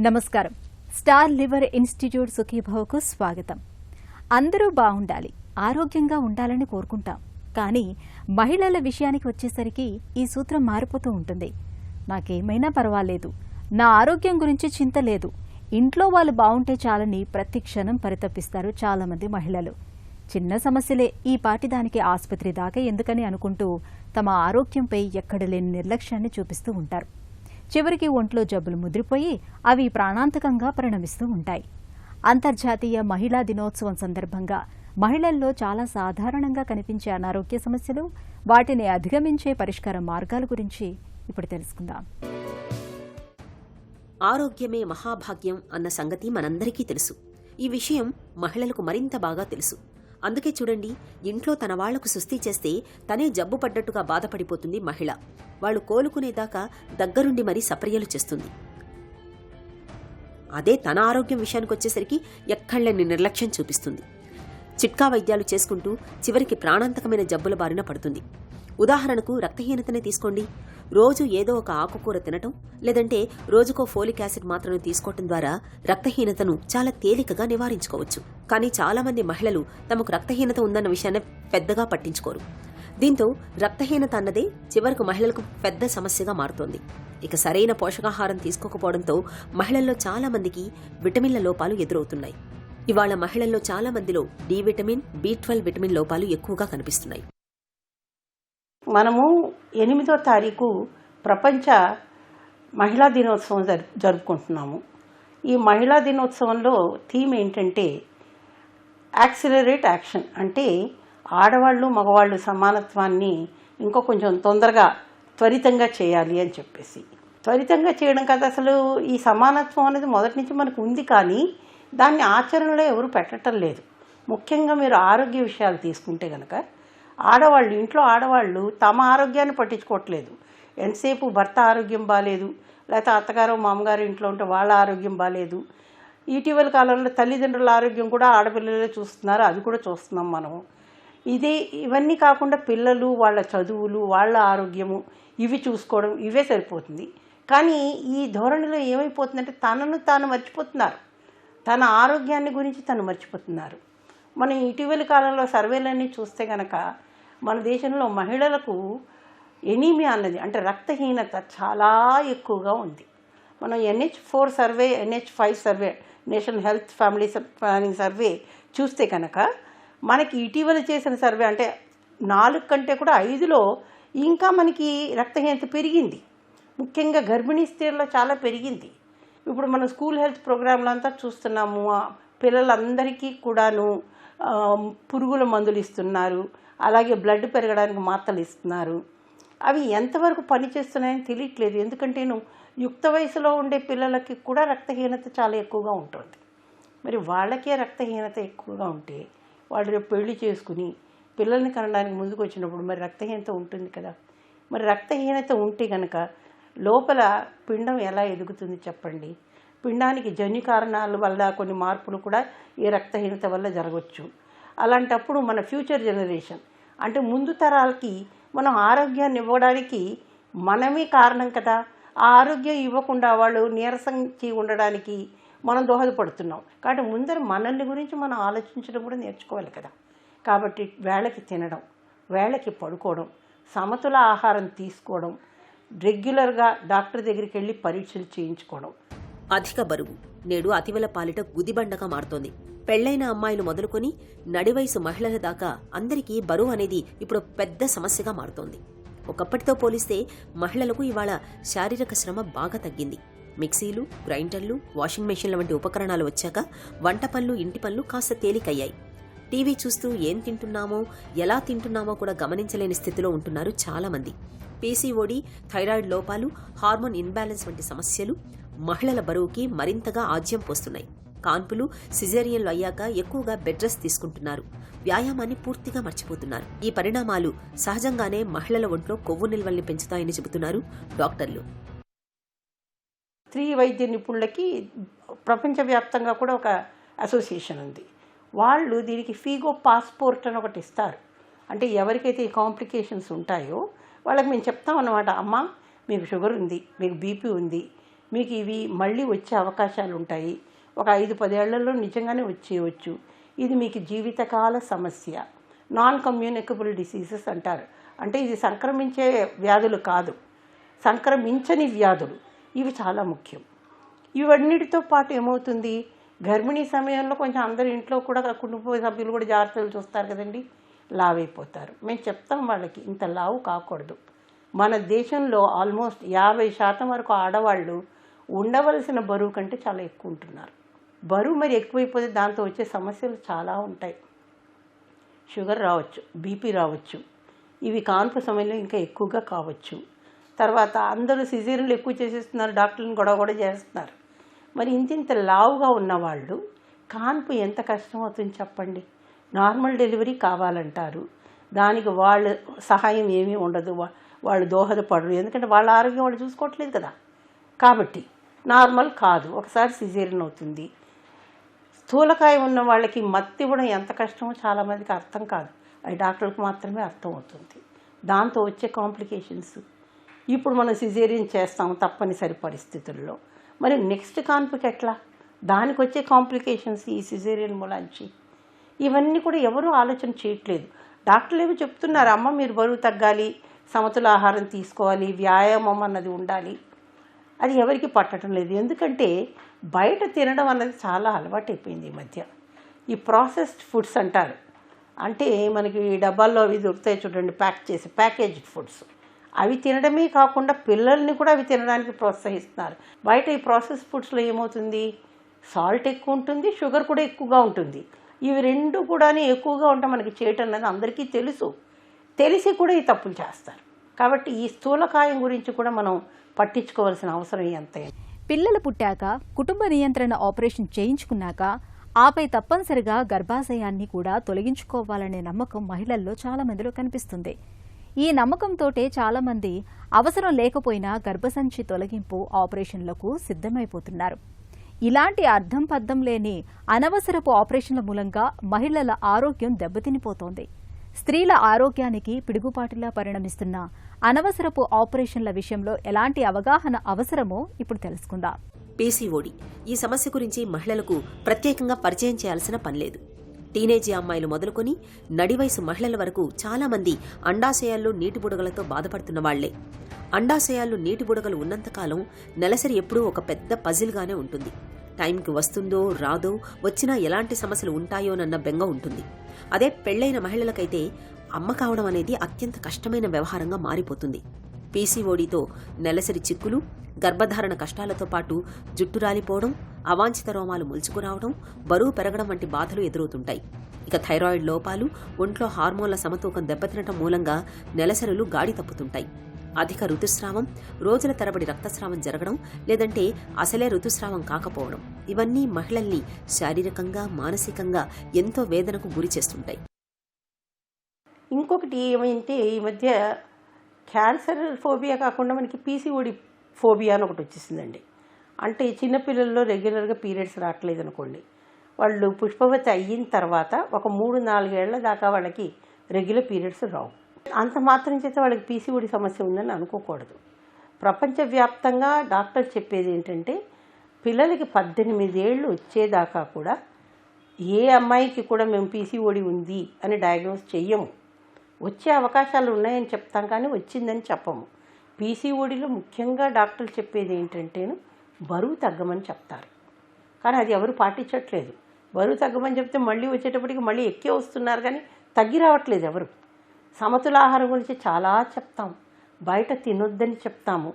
నమస్కారం. Star liver institute సుఖీభవకు స్వాగతం. అందరూ బాగుండాలి, ఆరోగ్యంగా ఉండాలని కోరుకుంటాం. కానీ మహిళల విషయానికి వచ్చేసరికి ఈ సూత్రం మారిపోతూ ఉంటుంది. నాకేమైనా పర్వాలేదు, నా ఆరోగ్యం గురించి చింత లేదు, ఇంట్లో వాళ్ళు బాగుంటే చాలని ప్రతి క్షణం పరితపిస్తారు చాలామంది మహిళలు. చిన్న సమస్యలే ఈ పాటిదానికి ఆసుపత్రి దాకా ఎందుకని అనుకుంటూ తమ ఆరోగ్యంపై ఎక్కడలేని నిర్లక్ష్యాన్ని చూపిస్తూ ఉంటారు. చివరికి ఒంట్లో జబ్బులు ముదిరిపోయి అవి ప్రాణాంతకంగా పరిణమిస్తూ ఉంటాయి. అంతర్జాతీయ మహిళా దినోత్సవం సందర్భంగా మహిళల్లో చాలా సాధారణంగా కనిపించే అనారోగ్య సమస్యలు, వాటిని అధిగమించే పరిష్కార మార్గాల గురించి ఇప్పుడు తెలుసుకుందాం. ఆరోగ్యమే మహాభాగ్యం అన్న సంగతి మనందరికీ తెలుసు. ఈ విషయం మహిళలకు మరింత బాగా తెలుసు. అందుకే చూడండి, ఇంట్లో తన వాళ్లకు సుస్థి చేస్తే తనే జబ్బు పడ్డట్టుగా బాధపడిపోతుంది మహిళ. వాళ్లు కోలుకునేదాకా దగ్గరుండి మరీ సపర్యలు చేస్తుంది. అదే తన ఆరోగ్యం విషయానికొచ్చేసరికి ఎక్కళ్ళని నిర్లక్ష్యం చూపిస్తుంది. చిట్కా వైద్యాలు చేసుకుంటూ చివరికి ప్రాణాంతకమైన జబ్బుల బారిన పడుతుంది. ఉదాహరణకు రక్తహీనతనే తీసుకోండి. రోజు ఏదో ఒక ఆకుకూర తినటం, లేదంటే రోజుకో ఫోలిక్ యాసిడ్ మాత్రను తీసుకోవటం ద్వారా రక్తహీనతను చాలా తేలికగా నివారించుకోవచ్చు. కానీ చాలా మంది మహిళలు తమకు రక్తహీనత ఉందన్న విషయాన్ని పెద్దగా పట్టించుకోరు. దీంతో రక్తహీనత అన్నదే చివరకు మహిళలకు పెద్ద సమస్యగా మారుతోంది. ఇక సరైన పోషకాహారం తీసుకోకపోవడంతో మహిళల్లో చాలా మందికి విటమిన్ల లోపాలు ఎదురవుతున్నాయి. ఇవాళ మహిళల్లో చాలా మందిలో డి విటమిన్, B12 విటమిన్ లోపాలు ఎక్కువగా కనిపిస్తున్నాయి. మనము 8వ తారీఖు ప్రపంచ మహిళా దినోత్సవం జరుపుకుంటున్నాము. ఈ మహిళా దినోత్సవంలో థీమ్ ఏంటంటే యాక్సిలరేట్ యాక్షన్, అంటే ఆడవాళ్ళు మగవాళ్ళు సమానత్వాన్ని ఇంకా కొంచెం తొందరగా త్వరితంగా చేయాలి అని చెప్పేసి. త్వరితంగా చేయడం కాదు, అసలు ఈ సమానత్వం అనేది మొదటి నుంచి మనకు ఉంది, కానీ దాన్ని ఆచరణలో ఎవరు పెట్టడం లేదు. ముఖ్యంగా మీరు ఆరోగ్య విషయాలు తీసుకుంటే కనుక ఆడవాళ్ళు, ఇంట్లో ఆడవాళ్ళు తమ ఆరోగ్యాన్ని పట్టించుకోవట్లేదు. ఎంతసేపు భర్త ఆరోగ్యం బాగాలేదు, లేకపోతే అత్తగారు మామగారు ఇంట్లో ఉంటే వాళ్ళ ఆరోగ్యం బాగాలేదు. ఇటీవల కాలంలో తల్లిదండ్రుల ఆరోగ్యం కూడా ఆడపిల్లలే చూస్తున్నారు, అది కూడా చూస్తున్నాం మనము. ఇవన్నీ కాకుండా పిల్లలు, వాళ్ళ చదువులు, వాళ్ళ ఆరోగ్యము, ఇవి చూసుకోవడం, ఇవే సరిపోతుంది. కానీ ఈ ధోరణిలో ఏమైపోతుందంటే తనను తాను మర్చిపోతున్నారు, తన ఆరోగ్యాన్ని గురించి తను మర్చిపోతున్నారు. మనం ఇటీవల కాలంలో సర్వేలన్నీ చూస్తే కనుక మన దేశంలో మహిళలకు ఎనీమియా అన్నది, అంటే రక్తహీనత చాలా ఎక్కువగా ఉంది. మనం NH4 survey, NH5 survey, national health family planning survey చూస్తే కనుక మనకి ఇటీవల చేసిన సర్వే అంటే 4 కంటే కూడా 5లో ఇంకా మనకి రక్తహీనత పెరిగింది. ముఖ్యంగా గర్భిణీ స్త్రీల్లో చాలా పెరిగింది. ఇప్పుడు మనం స్కూల్ హెల్త్ ప్రోగ్రాంలు అంతా చూస్తున్నాము. పిల్లలందరికీ కూడాను పురుగుల మందులు ఇస్తున్నారు, అలాగే బ్లడ్ పెరగడానికి మాత్రలు ఇస్తున్నారు. అవి ఎంతవరకు పనిచేస్తున్నాయని తెలియట్లేదు. ఎందుకంటే యుక్త వయసులో ఉండే పిల్లలకి కూడా రక్తహీనత చాలా ఎక్కువగా ఉంటుంది. మరి వాళ్ళకే రక్తహీనత ఎక్కువగా ఉంటే వాళ్ళు రేపు పెళ్లి చేసుకుని పిల్లల్ని కనడానికి ముందుకు వచ్చినప్పుడు మరి రక్తహీనత ఉంటుంది కదా. మరి రక్తహీనత ఉంటే కనుక లోపల పిండం ఎలా ఎదుగుతుంది చెప్పండి. పిండానికి జన్యు కారణాల వల్ల కొన్ని మార్పులు కూడా ఈ రక్తహీనత వల్ల జరగవచ్చు. అలాంటప్పుడు మన ఫ్యూచర్ జనరేషన్, అంటే ముందు తరాలకి మనం ఆరోగ్యాన్ని ఇవ్వడానికి మనమే కారణం కదా. ఆ ఆరోగ్యం ఇవ్వకుండా వాళ్ళు నీరసించి ఉండడానికి మనం దోహదపడుతున్నాం. కాబట్టి ముందర మనల్ని గురించి మనం ఆలోచించడం కూడా నేర్చుకోవాలి కదా. కాబట్టి వేళకి తినడం, వేళకి పడుకోవడం, సమతుల ఆహారం తీసుకోవడం, రెగ్యులర్గా డాక్టర్ దగ్గరికి వెళ్ళి పరీక్షలు చేయించుకోవడం. అధిక బరువు నేడు అతివల పాలిట గుదిబండగా మారుతోంది. పెళ్లైన అమ్మాయిలు మొదలుకొని నడివయసు మహిళల దాకా అందరికీ బరువు అనేది ఇప్పుడు పెద్ద సమస్యగా మారుతోంది. ఒకప్పటితో పోలిస్తే మహిళలకు ఇవాళ శారీరక శ్రమ బాగా తగ్గింది. మిక్సీలు, గ్రైండర్లు, వాషింగ్ మెషిన్ల వంటి ఉపకరణాలు వచ్చాక వంట పనులు, ఇంటి పనులు కాస్త తేలికయ్యాయి. టీవీ చూస్తూ ఏం తింటున్నామో, ఎలా తింటున్నామో కూడా గమనించలేని స్థితిలో ఉంటున్నారు చాలామంది. PCOD, థైరాయిడ్ లోపాలు, హార్మోన్ ఇన్బ్యాలెన్స్ వంటి సమస్యలు మహిళల బరువుకి మరింతగా ఆజ్యం పోస్తున్నాయి. కాన్పులు, సిజేరియన్లు అయ్యాక ఎక్కువగా బెడ్ రెస్ట్ తీసుకుంటున్నారు, వ్యాయామాన్ని పూర్తిగా మర్చిపోతున్నారు. ఈ పరిణామాలు సహజంగానే మహిళల ఒంట్లో కొవ్వు నిల్వల్ని పెంచుతాయని చెబుతున్నారు డాక్టర్లు. స్త్రీ వైద్య నిపుణులకి ప్రపంచవ్యాప్తంగా కూడా ఒక అసోసియేషన్ ఉంది. వాళ్ళు దీనికి ఫీగో పాస్పోర్ట్ అని ఒకటి ఇస్తారు. అంటే ఎవరికైతే ఈ కాంప్లికేషన్స్ ఉంటాయో వాళ్ళకి మేము చెప్తాం అన్నమాట, అమ్మ మీకు షుగర్ ఉంది, మీకు బీపీ ఉంది, మీకు ఇవి మళ్ళీ వచ్చే అవకాశాలు ఉంటాయి, ఒక 5-10 ఏళ్లలో నిజంగానే వచ్చేయవచ్చు, ఇది మీకు జీవితకాల సమస్య. నాన్ కమ్యూనికబుల్ డిసీజెస్ అంటారు. అంటే ఇది సంక్రమించే వ్యాధులు కాదు, సంక్రమించని వ్యాధులు. ఇవి చాలా ముఖ్యం. ఇవన్నిటితో పాటు ఏమవుతుంది, గర్భిణీ సమయంలో కొంచెం అందరి ఇంట్లో కూడా కుటుంబ సభ్యులు కూడా జాగ్రత్తలు చూస్తారు కదండి, లావైపోతారు. మేము చెప్తాం వాళ్ళకి, ఇంత లావు కాకూడదు. మన దేశంలో ఆల్మోస్ట్ 50% వరకు ఆడవాళ్ళు ఉండవలసిన బరువు కంటే చాలా ఎక్కువ ఉంటున్నారు. బరువు మరి ఎక్కువైపోతే దాంతో వచ్చే సమస్యలు చాలా ఉంటాయి. షుగర్ రావచ్చు, బీపీ రావచ్చు, ఇవి కాన్పు సమయంలో ఇంకా ఎక్కువగా కావచ్చు. తర్వాత అందరూ సిజేరియన్లు ఎక్కువ చేసేస్తున్నారు, డాక్టర్లను గొడవ చేస్తున్నారు. మరి ఇంత లావుగా ఉన్నవాళ్ళు కాన్పు ఎంత కష్టం అవుతుంది చెప్పండి. నార్మల్ డెలివరీ కావాలంటారు, దానికి వాళ్ళ సహాయం ఏమీ ఉండదు, వాళ్ళు దోహదపడరు, ఎందుకంటే వాళ్ళ ఆరోగ్యం వాళ్ళు చూసుకోవట్లేదు కదా. కాబట్టి నార్మల్ కాదు, ఒకసారి సిజేరియన్ అవుతుంది. స్థూలకాయ ఉన్న వాళ్ళకి మత్తి ఇవ్వడం ఎంత కష్టమో చాలామందికి అర్థం కాదు, అది డాక్టర్లకు మాత్రమే అర్థం అవుతుంది. దాంతో వచ్చే కాంప్లికేషన్స్. ఇప్పుడు మనం సిజేరియన్ చేస్తాం తప్పనిసరి పరిస్థితుల్లో, మరి నెక్స్ట్ కాన్పుకి ఎట్లా, దానికి వచ్చే కాంప్లికేషన్స్ ఈ సిజేరియన్ మూలాంచి. ఇవన్నీ కూడా ఎవరూ ఆలోచన చేయట్లేదు. డాక్టర్లు ఏమో చెప్తున్నారు, అమ్మ మీరు బరువు తగ్గాలి, సమతుల ఆహారం తీసుకోవాలి, వ్యాయామం అన్నది ఉండాలి. అది ఎవరికి పట్టడం లేదు, ఎందుకంటే బయట తినడం అన్నది చాలా అలవాటు అయిపోయింది ఈ మధ్య. ఈ ప్రాసెస్డ్ ఫుడ్స్ అంటారు, అంటే మనకి డబ్బాల్లో అవి దొరుకుతాయి చూడండి, ప్యాకేజ్డ్ ఫుడ్స్, అవి తినడమే కాకుండా పిల్లల్ని కూడా అవి తినడానికి ప్రోత్సహిస్తున్నారు. బయట ఈ ప్రాసెస్ ఫుడ్స్లో ఏమవుతుంది, సాల్ట్ ఎక్కువ ఉంటుంది, షుగర్ కూడా ఎక్కువగా ఉంటుంది. ఇవి రెండు కూడా ఎక్కువగా ఉంటే మనకి చేయటం అనేది అందరికీ తెలిసి కూడా ఈ తప్పులు చేస్తారు. కాబట్టి ఈ స్థూలకాయం గురించి కూడా మనం పట్టించుకోవాల్సిన అవసరం ఎంతైనా. పిల్లలు పుట్టాక కుటుంబ నియంత్రణ ఆపరేషన్ చేయించుకున్నాక ఆపై తప్పనిసరిగా గర్భాశయాన్ని కూడా తొలగించుకోవాలనే నమ్మకం మహిళల్లో చాలా మందిలో కనిపిస్తుంది. ఈ నమ్మకంతోటే చాలామంది అవసరం లేకపోయినా గర్భసంచి తొలగింపు ఆపరేషన్లకు సిద్ధమైపోతున్నారు. ఇలాంటి అర్థం పద్ధం లేని అనవసరపు ఆపరేషన్ల మూలంగా మహిళల ఆరోగ్యం దెబ్బతినిపోతోంది. స్త్రీల ఆరోగ్యానికి పిడుగుపాటులా పరిణమిస్తున్న అనవసరపు ఆపరేషన్ల విషయంలో ఎలాంటి అవగాహన అవసరమో ఇప్పుడు తెలుసుకుందాం. పీసీఓడి ఈ సమస్య గురించి మహిళలకు ప్రత్యేకంగా పరిచయం చేయాల్సిన పనిలేదు. టీనేజీ అమ్మాయిలు మొదలుకొని నడివయసు మహిళల వరకు చాలా మంది అండాశయాల్లో నీటి బుడగలతో బాధపడుతున్న వాళ్లే. అండాశయాల్లో నీటి బుడగలు ఉన్నంతకాలం నెలసరి ఎప్పుడూ ఒక పెద్ద పజిల్గానే ఉంటుంది. టైంకి వస్తుందో రాదో, వచ్చినా ఎలాంటి సమస్యలు ఉంటాయోనన్న బెంగ ఉంటుంది. అదే పెళ్లైన మహిళలకైతే అమ్మ కావడం అనేది అత్యంత కష్టమైన వ్యవహారంగా మారిపోతుంది. పీసీఓడితో నెలసరి చిక్కులు, గర్భధారణ కష్టాలతో పాటు జుట్టు రాలిపోవడం, అవాంఛిత రోమాలు ముల్చుకురావడం, బరువు పెరగడం వంటి బాధలు ఎదురవుతుంటాయి. ఇక థైరాయిడ్ లోపాలు, ఒంట్లో హార్మోన్ల సమతూకం దెబ్బతినటం మూలంగా నెలసరులు గాడి తప్పుతుంటాయి. అధిక ఋతుస్రావం, రోజుల తరబడి రక్తస్రావం జరగడం, లేదంటే అసలే ఋతుస్రావం కాకపోవడం, ఇవన్నీ మహిళల్ని శారీరకంగా మానసికంగా ఎంతో వేదనకు గురి చేస్తుంటాయి. ఇంకొకటి ఏమంటే ఈ మధ్య క్యాన్సర్ ఫోబియా కాకుండా మనకి పీసీఓడి ఫోబియా అని ఒకటి వచ్చేసిందండి. అంటే చిన్నపిల్లల్లో రెగ్యులర్గా పీరియడ్స్ రావట్లేదు అనుకోండి, వాళ్ళు పుష్పవతి అయిన తర్వాత ఒక 3-4 ఏళ్ల దాకా వాళ్ళకి రెగ్యులర్ పీరియడ్స్ రావు. అంత మాత్రం చేత వాళ్ళకి పీసీఓడి సమస్య ఉందని అనుకోకూడదు. ప్రపంచవ్యాప్తంగా డాక్టర్ చెప్పేది ఏంటంటే పిల్లలకి 18 ఏళ్ళు వచ్చేదాకా కూడా ఏ అమ్మాయికి కూడా మేము పీసీఓడి ఉంది అని డయాగ్నోస్ చెయ్యము. వచ్చే అవకాశాలు ఉన్నాయని చెప్తాం కానీ వచ్చిందని చెప్పము. పీసీఓడిలో ముఖ్యంగా డాక్టర్లు చెప్పేది ఏంటంటేను బరువు తగ్గమని చెప్తారు, కానీ అది ఎవరు పాటించట్లేదు. బరువు తగ్గమని చెప్తే మళ్ళీ వచ్చేటప్పటికి మళ్ళీ ఎక్కే వస్తున్నారు కానీ తగ్గి రావట్లేదు ఎవరు. సమతుల ఆహారం గురించి చాలా చెప్తాం, బయట తినొద్దని చెప్తాము.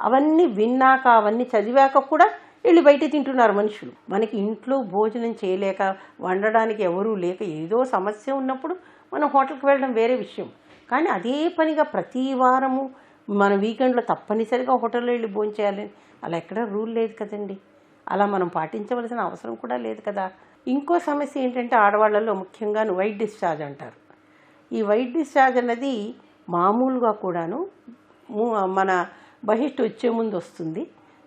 అవన్నీ విన్నాక అవన్నీ చదివాక కూడా వెళ్ళి బయట తింటున్నారు మనుషులు. మనకి ఇంట్లో భోజనం చేయలేక, వండడానికి ఎవరూ లేక, ఏదో సమస్య ఉన్నప్పుడు మనం హోటల్కి వెళ్ళడం వేరే విషయం. కానీ అదే పనిగా ప్రతి వారము మన వీకెండ్లో తప్పనిసరిగా హోటల్లో వెళ్ళి భోజనం చేయాలని అలా ఎక్కడ రూల్ లేదు కదండి. అలా మనం పాటించవలసిన అవసరం కూడా లేదు కదా. ఇంకో సమస్య ఏంటంటే ఆడవాళ్ళలో ముఖ్యంగా వైట్ డిశ్చార్జ్ అంటారు. ఈ వైట్ డిశ్చార్జ్ అన్నది మామూలుగా కూడాను మన బహిష్టు వచ్చే ముందు వస్తుంది,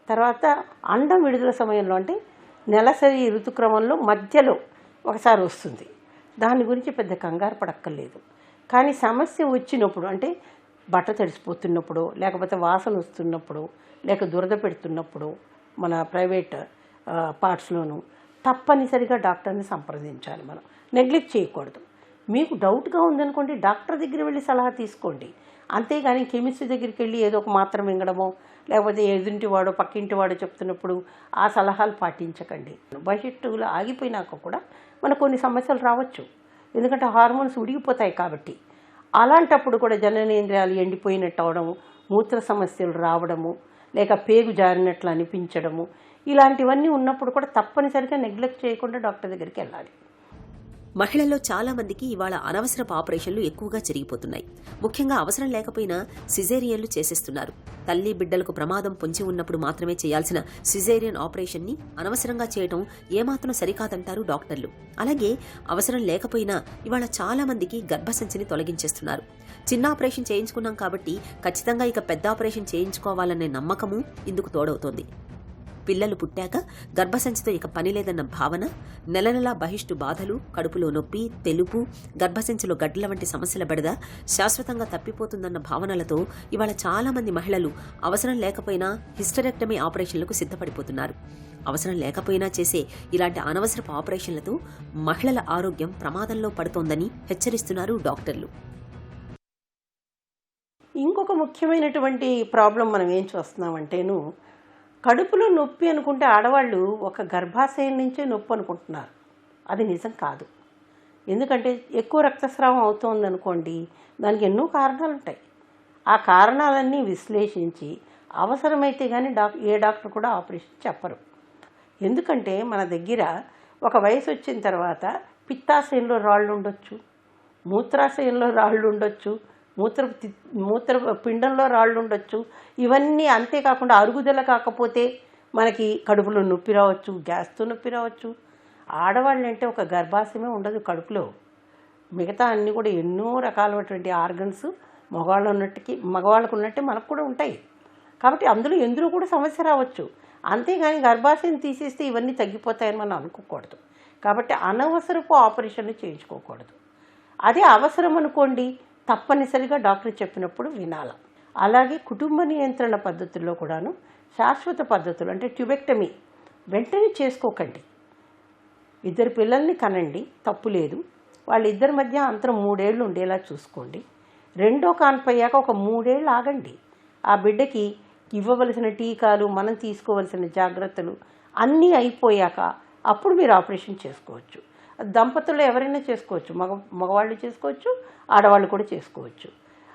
తర్వాత అండం విడుదల సమయంలో అంటే నెలసరి ఋతుక్రమంలో మధ్యలో ఒకసారి వస్తుంది. దాని గురించి పెద్ద కంగారు పడక్కర్లేదు. కానీ సమస్య వచ్చినప్పుడు అంటే బట్ట తడిసిపోతున్నప్పుడు, లేకపోతే వాసన వస్తున్నప్పుడు, లేక దురద పెడుతున్నప్పుడు, మన ప్రైవేట్ పార్ట్స్లోనూ తప్పనిసరిగా డాక్టర్ని సంప్రదించాలి. మనం నెగ్లెక్ట్ చేయకూడదు. మీకు డౌట్గా ఉందనుకోండి, డాక్టర్ దగ్గర వెళ్ళి సలహా తీసుకోండి. అంతేగాని కెమిస్ట్ దగ్గరికి వెళ్ళి ఏదో ఒక మాత్ర మింగడమో లేకపోతే ఎదురింటి వాడో పక్కింటి వాడో చెప్తున్నప్పుడు ఆ సలహాలు పాటించకండి. భవిష్యత్తులో ఆగిపోయినాక కూడా మనకు కొన్ని సమస్యలు రావచ్చు, ఎందుకంటే హార్మోన్స్ ఉడిగిపోతాయి కాబట్టి. అలాంటప్పుడు కూడా జననేంద్రియాలు ఎండిపోయినట్టు అవడము, మూత్ర సమస్యలు రావడము, లేక పేగు జారినట్లు అనిపించడము, ఇలాంటివన్నీ ఉన్నప్పుడు కూడా తప్పనిసరిగా నెగ్లెక్ట్ చేయకుండా డాక్టర్ దగ్గరికి వెళ్ళాలి. మహిళల్లో చాలా మందికి ఇవాళ అనవసరపు ఆపరేషన్లు ఎక్కువగా జరిగిపోతున్నాయి. ముఖ్యంగా అవసరం లేకపోయినా సిజేరియన్లు చేసేస్తున్నారు. తల్లి బిడ్డలకు ప్రమాదం పొంచి ఉన్నప్పుడు మాత్రమే చేయాల్సిన సిజేరియన్ ఆపరేషన్ ని అనవసరంగా చేయడం ఏమాత్రం సరికాదంటారు డాక్టర్లు. అలాగే అవసరం లేకపోయినా ఇవాళ చాలా మందికి గర్భసంచిని తొలగించేస్తున్నారు. చిన్న ఆపరేషన్ చేయించుకున్నాం కాబట్టి ఖచ్చితంగా ఇక పెద్ద ఆపరేషన్ చేయించుకోవాలనే నమ్మకము ఇందుకు తోడవుతోంది. పిల్లలు పుట్టాక గర్భసంచితో ఇక పనిలేదన్న భావన, నెల నెలా బహిష్టు బాధలు, కడుపులో నొప్పి, తెలుపు, గర్భసంచిలో గడ్డల వంటి సమస్యల బెడద శాశ్వతంగా తప్పిపోతుందన్న భావనలతో ఇవాళ చాలా మంది మహిళలు అవసరం లేకపోయినా హిస్టరెక్టమీ ఆపరేషన్లకు సిద్ధపడిపోతున్నారు. అవసరం లేకపోయినా చేసే ఇలాంటి అనవసరపు ఆపరేషన్లతో మహిళల ఆరోగ్యం ప్రమాదంలో పడుతోందని హెచ్చరిస్తున్నారు డాక్టర్లు. ఇంకొక ముఖ్యమైనటువంటి ప్రాబ్లం మనం ఏం చూస్తున్నామంటేను, కడుపులో నొప్పి అనుకుంటే ఆడవాళ్ళు ఒక గర్భాశయం నుంచే నొప్పి అనుకుంటున్నారు. అది నిజం కాదు. ఎందుకంటే ఎక్కువ రక్తస్రావం అవుతోంది అనుకోండి, దానికి ఎన్నో కారణాలు ఉంటాయి. ఆ కారణాలన్నీ విశ్లేషించి అవసరమైతే కానీ ఏ డాక్టర్ కూడా ఆపరేషన్ చెప్పరు. ఎందుకంటే మన దగ్గర ఒక వయసు వచ్చిన తర్వాత పిత్తాశయంలో రాళ్ళు ఉండొచ్చు, మూత్రాశయంలో రాళ్ళు ఉండొచ్చు, మూత్ర పిండంలో రాళ్ళు ఉండొచ్చు. ఇవన్నీ అంతేకాకుండా అరుగుదల కాకపోతే మనకి కడుపులో నొప్పి రావచ్చు, గ్యాస్తో నొప్పి రావచ్చు. ఆడవాళ్ళు అంటే ఒక గర్భాశయమే ఉండదు కడుపులో, మిగతా అన్నీ కూడా ఎన్నో రకాలైనటువంటి ఆర్గన్స్ మగవాళ్ళకు ఉన్నట్టే మనకు కూడా ఉంటాయి. కాబట్టి ఎందులో కూడా సమస్య రావచ్చు. అంతేగాని గర్భాశయం తీసేస్తే ఇవన్నీ తగ్గిపోతాయని మనం అనుకోకూడదు. కాబట్టి అనవసరపు ఆపరేషన్లు చేయించుకోకూడదు. అదే అవసరం అనుకోండి, తప్పనిసరిగా డాక్టర్ చెప్పినప్పుడు వినాలి. అలాగే కుటుంబ నియంత్రణ పద్ధతుల్లో కూడాను శాశ్వత పద్ధతులు అంటే ట్యూబెక్టమీ వెంటనే చేసుకోకండి. 2 పిల్లల్ని కనండి, తప్పు లేదు. వాళ్ళిద్దరి మధ్య అంతరం 3 ఏళ్ళు ఉండేలా చూసుకోండి. రెండో కాన్పయ్యాక ఒక 3 ఏళ్ళు ఆగండి. ఆ బిడ్డకి ఇవ్వవలసిన టీకాలు, మనం తీసుకోవలసిన జాగ్రత్తలు అన్నీ అయిపోయాక అప్పుడు మీరు ఆపరేషన్ చేసుకోవచ్చు. దంపతులు ఎవరైనా చేసుకోవచ్చు, మగవాళ్ళు చేసుకోవచ్చు, ఆడవాళ్ళు కూడా చేసుకోవచ్చు.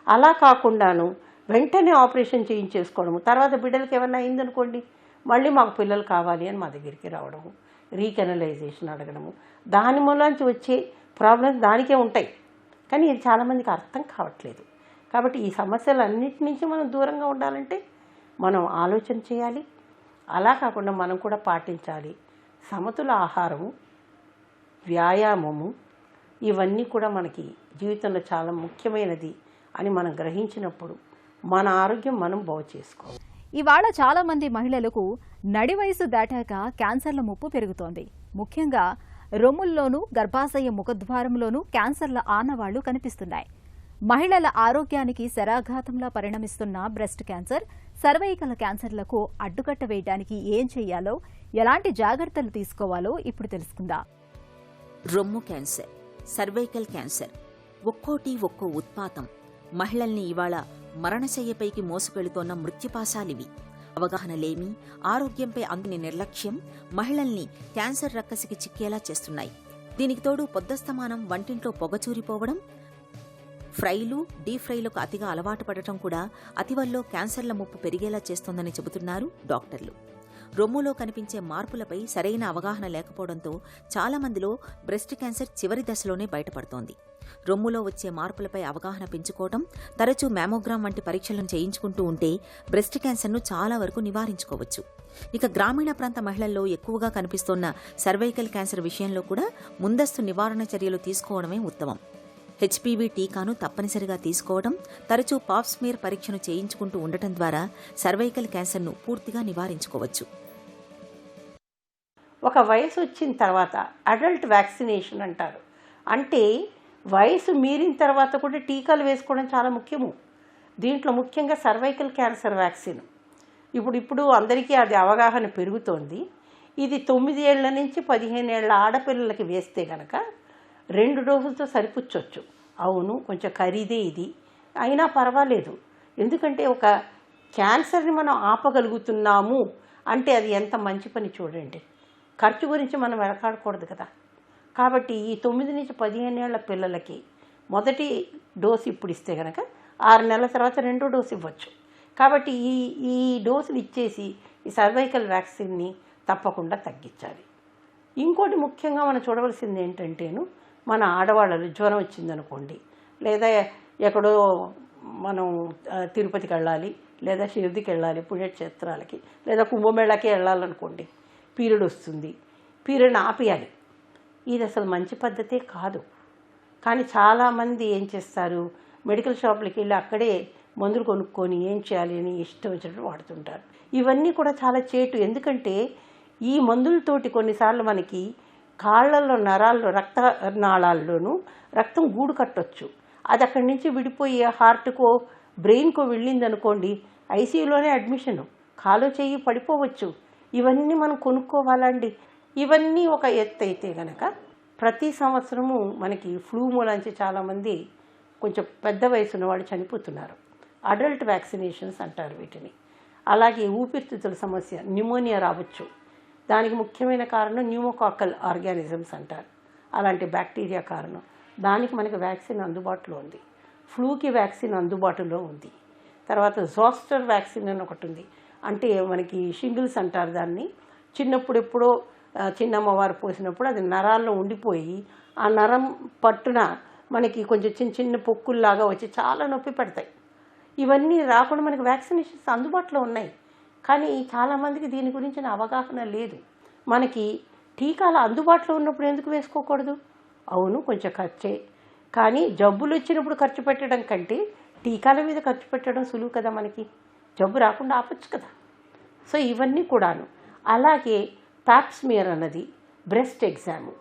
అలా కాకుండాను వెంటనే ఆపరేషన్ చేయించేసుకోవడము, తర్వాత బిడ్డలకి ఏమైనా అయిందనుకోండి మళ్ళీ మాకు పిల్లలు కావాలి అని మా దగ్గరికి రావడము, రీకెనలైజేషన్ అడగడము, దాని మూలాంచి వచ్చే ప్రాబ్లమ్స్ దానికే ఉంటాయి. కానీ ఇది చాలామందికి అర్థం కావట్లేదు. కాబట్టి ఈ సమస్యలన్నిటి నుంచి మనం దూరంగా ఉండాలంటే మనం ఆలోచన చేయాలి. అలా కాకుండా మనం కూడా పాటించాలి సమతుల ఆహారము, వ్యాయామము. ఇవన్నీ కూడా మనకి జీవితంలో చాలా ముఖ్యమైనది అని మనం గ్రహించినప్పుడు మన ఆరోగ్యం మనం బాగు చేసుకోవాలి. ఇవాళ చాలా మంది మహిళలకు నడి వయసు దాటాక క్యాన్సర్ల ముప్పు పెరుగుతోంది. ముఖ్యంగా రొమ్ముల్లోనూ గర్భాశయ ముఖద్వారంలోనూ క్యాన్సర్ల ఆనవాళ్లు కనిపిస్తున్నాయి. మహిళల ఆరోగ్యానికి శరాఘాతంలా పరిణమిస్తున్న బ్రెస్ట్ క్యాన్సర్, సర్వైకల్ క్యాన్సర్లకు అడ్డుకట్ట వేయడానికి ఏం చేయాలో, ఎలాంటి జాగ్రత్తలు తీసుకోవాలో ఇప్పుడు తెలుసుకుందాం. రొమ్ము క్యాన్సర్, సర్వైకల్ క్యాన్సర్ ఒక్కో ఉత్పాతం మహిళల్ని ఇవాళ మరణశయ్యపైకి మోసుకెళుతోన్న మృత్యుపాశాలివి. అవగాహన లేమి, ఆరోగ్యంపై అందని నిర్లక్ష్యం మహిళల్ని క్యాన్సర్ రక్కసికి చిక్కేలా చేస్తున్నాయి. దీనికి తోడు పొద్దస్తమానం వంటింట్లో పొగచూరిపోవడం, ఫ్రైలు, డీప్ ఫ్రైలకు అతిగా అలవాటు పడటం కూడా అతివల్లో క్యాన్సర్ల ముప్పు పెరిగేలా చేస్తోందని చెబుతున్నారు డాక్టర్లు. రొమ్ములో కనిపించే మార్పులపై సరైన అవగాహన లేకపోవడంతో చాలా మందిలో బ్రెస్ట్ క్యాన్సర్ చివరి దశలోనే బయటపడుతోంది. రొమ్ములో వచ్చే మార్పులపై అవగాహన పెంచుకోవడం, తరచూ మ్యామోగ్రామ్ వంటి పరీక్షలను చేయించుకుంటూ ఉంటే బ్రెస్ట్ క్యాన్సర్ను చాలా వరకు నివారించుకోవచ్చు. ఇక గ్రామీణ ప్రాంత మహిళల్లో ఎక్కువగా కనిపిస్తోన్న సర్వైకల్ క్యాన్సర్ విషయంలో కూడా ముందస్తు నివారణ చర్యలు తీసుకోవడమే ఉత్తమం. హెచ్పీవీ టీకాను తప్పనిసరిగా తీసుకోవడం, తరచూ పాప్స్మియర్ పరీక్షను చేయించుకుంటూ ఉండటం ద్వారా సర్వైకల్ క్యాన్సర్ను పూర్తిగా నివారించుకోవచ్చు. ఒక వయసు వచ్చిన తర్వాత అడల్ట్ వ్యాక్సినేషన్ అంటారు. అంటే వయసు మీరిన తర్వాత కూడా టీకాలు వేసుకోవడం చాలా ముఖ్యము. దీంట్లో ముఖ్యంగా సర్వైకల్ క్యాన్సర్ వ్యాక్సిన్ ఇప్పుడు అందరికీ అది అవగాహన పెరుగుతోంది. ఇది 9 ఏళ్ల నుంచి 15 ఏళ్ల ఆడపిల్లలకి వేస్తే కనుక 2 డోసులతో సరిపుచ్చొచ్చు. అవును, కొంచెం ఖరీదే ఇది, అయినా పర్వాలేదు. ఎందుకంటే ఒక క్యాన్సర్ని మనం ఆపగలుగుతున్నాము అంటే అది ఎంత మంచి పని చూడండి. ఖర్చు గురించి మనం వెనకాడకూడదు కదా. కాబట్టి ఈ 9 నుంచి 15 ఏళ్ల పిల్లలకి మొదటి డోసు ఇప్పుడు ఇస్తే కనుక 6 నెలల తర్వాత 2వ డోసు ఇవ్వచ్చు. కాబట్టి ఈ డోసులు ఇచ్చేసి ఈ సర్వైకల్ వ్యాక్సిన్ని తప్పకుండా తగ్గించాలి. ఇంకోటి ముఖ్యంగా మనం చూడవలసింది ఏంటంటేను, మన ఆడవాళ్ళలో జ్వరం వచ్చిందనుకోండి, లేదా ఎక్కడో మనం తిరుపతికి వెళ్ళాలి, లేదా షిరిడికి వెళ్ళాలి పుణ్యక్షేత్రాలకి, లేదా కుంభమేళాకి వెళ్ళాలనుకోండి, పీరియడ్ వస్తుంది, పీరియడ్ని ఆపేయాలి. ఇది అసలు మంచి పద్ధతే కాదు. కానీ చాలామంది ఏం చేస్తారు, మెడికల్ షాపులకి వెళ్ళి అక్కడే మందులు కొనుక్కొని ఏం చేయాలి అని ఇష్టం వచ్చినట్టు వాడుతుంటారు. ఇవన్నీ కూడా చాలా చేటు. ఎందుకంటే ఈ మందులతోటి కొన్నిసార్లు మనకి కాళ్ళల్లో నరాల్లో రక్త నాళాల్లోనూ రక్తం గూడు కట్టొచ్చు. అది అక్కడి నుంచి విడిపోయి హార్ట్కో బ్రెయిన్కో వెళ్ళిందనుకోండి, ఐసీయూలోనే అడ్మిషను, కాలో చెయ్యి పడిపోవచ్చు. ఇవన్నీ మనం కొనుక్కోవాలండి. ఇవన్నీ ఒక ఎత్తు అయితే కనుక ప్రతి సంవత్సరము మనకి ఫ్లూ మూలంచి చాలామంది కొంచెం పెద్ద వయసున్న వాళ్ళు చనిపోతున్నారు. అడల్ట్ వ్యాక్సినేషన్స్ అంటారు వీటిని. అలాగే ఊపిరితిత్తుల సమస్య, న్యూమోనియా రావచ్చు. దానికి ముఖ్యమైన కారణం న్యూమోకాకల్ ఆర్గానిజమ్స్ అంటారు, అలాంటి బ్యాక్టీరియా కారణం. దానికి మనకి వ్యాక్సిన్ అందుబాటులో ఉంది. ఫ్లూకి వ్యాక్సిన్ అందుబాటులో ఉంది. తర్వాత జోస్టర్ వ్యాక్సిన్ అని ఒకటి ఉంది. అంటే మనకి షింగిల్స్ అంటారు దాన్ని. చిన్నప్పుడు ఎప్పుడో చిన్నమ్మవారు పోసినప్పుడు అది నరాల్లో ఉండిపోయి ఆ నరం పట్టున మనకి కొంచెం చిన్న చిన్న పొక్కుల్లాగా వచ్చి చాలా నొప్పి పెడతాయి. ఇవన్నీ రాకుండా మనకి వ్యాక్సినేషన్స్ అందుబాటులో ఉన్నాయి. కానీ చాలామందికి దీని గురించిన అవగాహన లేదు. మనకి టీకాలు అందుబాటులో ఉన్నప్పుడు ఎందుకు వేసుకోకూడదు? అవును, కొంచెం ఖర్చే. కానీ జబ్బులు వచ్చినప్పుడు ఖర్చు పెట్టడం కంటే టీకాల మీద ఖర్చు పెట్టడం సులువు కదా. మనకి జబ్బు రాకుండా ఆపచ్చు కదా. సో ఇవన్నీ కూడాను. అలాగే ప్యాప్స్మియర్ అన్నది బ్రెస్ట్ ఎగ్జాము.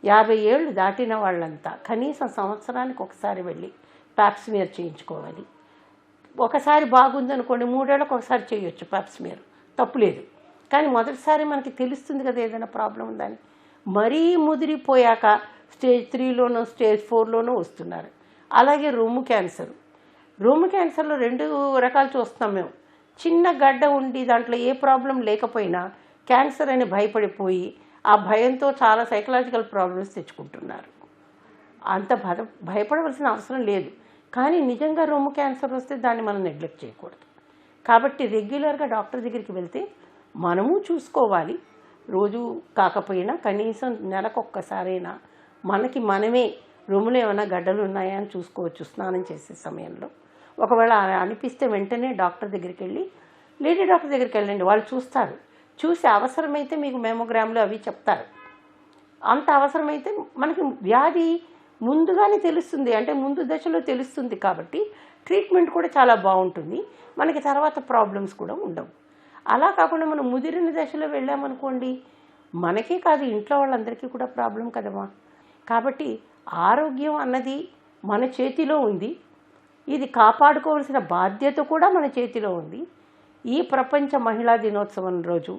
50 ఏళ్ళు దాటిన వాళ్ళంతా కనీసం సంవత్సరానికి ఒకసారి వెళ్ళి ప్యాప్స్మియర్ చేయించుకోవాలి. ఒకసారి బాగుందనుకోండి, 3 ఏళ్ళకి ఒకసారి చేయొచ్చు ప్యాప్స్మియర్, తప్పులేదు. కానీ మొదటిసారి మనకి తెలుస్తుంది కదా ఏదైనా ప్రాబ్లం ఉందని. మరీ ముదిరిపోయాక స్టేజ్ 3లోనో స్టేజ్ 4లోనో వస్తున్నారు. అలాగే రొమ్ము క్యాన్సర్. రొమ్ము క్యాన్సర్లో 2 రకాలు చూస్తున్నాం మేము. చిన్న గడ్డ ఉండి దాంట్లో ఏ ప్రాబ్లం లేకపోయినా క్యాన్సర్ అని భయపడిపోయి ఆ భయంతో చాలా సైకలాజికల్ ప్రాబ్లమ్స్ తెచ్చుకుంటున్నారు. అంత భయపడవలసిన అవసరం లేదు. కానీ నిజంగా రొమ్ము క్యాన్సర్ వస్తే దాన్ని మనం నెగ్లెక్ట్ చేయకూడదు. కాబట్టి రెగ్యులర్గా డాక్టర్ దగ్గరికి వెళ్తే మనము చూసుకోవాలి. రోజు కాకపోయినా కనీసం నెలకొక్కసారైనా మనకి మనమే రొమ్ములో ఏమైనా గడ్డలు ఉన్నాయా అని చూసుకోవచ్చు స్నానం చేసే సమయంలో. ఒకవేళ అనిపిస్తే వెంటనే డాక్టర్ దగ్గరికి వెళ్ళి, లేడీ డాక్టర్ దగ్గరికి వెళ్ళండి, వాళ్ళు చూస్తారు. చూసి అవసరమైతే మీకు మెమోగ్రామ్లు అవి చెప్తారు. అంత అవసరమైతే మనకి వ్యాధి ముందుగానే తెలుస్తుంది, అంటే ముందు దశలో తెలుస్తుంది. కాబట్టి ట్రీట్మెంట్ కూడా చాలా బాగుంటుంది. మనకి తర్వాత ప్రాబ్లమ్స్ కూడా ఉండవు. అలా కాకుండా మనం ముదిరిన దశలో వెళ్ళామనుకోండి, మనకే కాదు ఇంట్లో వాళ్ళందరికీ కూడా ప్రాబ్లం కదమ్మా. కాబట్టి ఆరోగ్యం అన్నది మన చేతిలో ఉంది. ఇది కాపాడుకోవాల్సిన బాధ్యత కూడా మన చేతిలో ఉంది. ఈ ప్రపంచ మహిళా దినోత్సవం రోజు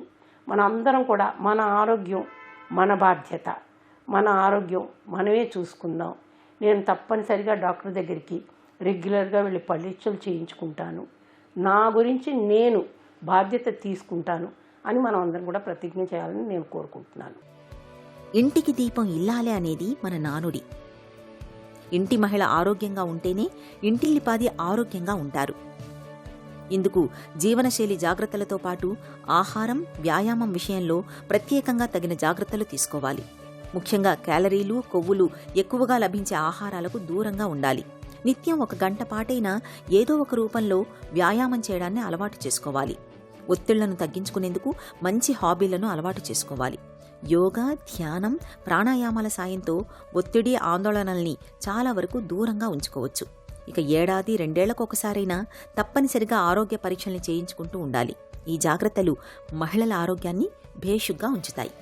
మన అందరం కూడా మన ఆరోగ్యం మన బాధ్యత, మన ఆరోగ్యం మనమే చూసుకుందాం. నేను తప్పనిసరిగా డాక్టర్ దగ్గరికి రెగ్యులర్గా వెళ్ళి పరీక్షలు చేయించుకుంటాను, నా గురించి నేను బాధ్యత తీసుకుంటాను అని మనం అందరం కూడా ప్రతిజ్ఞ చేయాలని నేను కోరుకుంటున్నాను. ఇంటికి దీపం ఇల్లాలే అనేది మన నానుడి. ఇంటి మహిళ ఆరోగ్యంగా ఉంటేనే ఇంటిల్లిపాది ఆరోగ్యంగా ఉంటారు. ఇందుకు జీవనశైలి జాగ్రత్తలతో పాటు ఆహారం, వ్యాయామం విషయంలో ప్రత్యేకంగా తగిన జాగ్రత్తలు తీసుకోవాలి. ముఖ్యంగా క్యాలరీలు, కొవ్వులు ఎక్కువగా లభించే ఆహారాలకు దూరంగా ఉండాలి. నిత్యం 1 గంట పాటైనా ఏదో ఒక రూపంలో వ్యాయామం చేయడాన్ని అలవాటు చేసుకోవాలి. ఒత్తిళ్లను తగ్గించుకునేందుకు మంచి హాబీలను అలవాటు చేసుకోవాలి. యోగా, ధ్యానం, ప్రాణాయామాల సాయంతో ఒత్తిడి, ఆందోళనల్ని చాలా వరకు దూరంగా ఉంచుకోవచ్చు. ఇక ఏడాది 2 ఏళ్లకు ఒకసారైనా తప్పనిసరిగా ఆరోగ్య పరీక్షల్ని చేయించుకుంటూ ఉండాలి. ఈ జాగ్రత్తలు మహిళల ఆరోగ్యాన్ని భేషుగ్గా ఉంచుతాయి.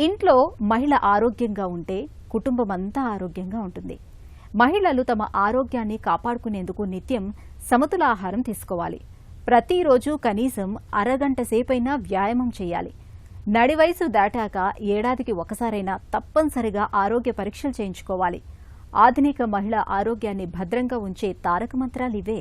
ఇంట్లో మహిళ ఆరోగ్యంగా ఉంటే కుటుంబం అంతా ఆరోగ్యంగా ఉంటుంది. మహిళలు తమ ఆరోగ్యాన్ని కాపాడుకునేందుకు నిత్యం సమతుల ఆహారం తీసుకోవాలి. ప్రతిరోజు కనీసం అరగంట సేపైనా వ్యాయామం చేయాలి. నడి వయసు దాటాక ఏడాదికి ఒకసారైనా తప్పనిసరిగా ఆరోగ్య పరీక్షలు చేయించుకోవాలి. ఆధునిక మహిళా ఆరోగ్యాన్ని భద్రంగా ఉంచే తారక మంత్రాలివే.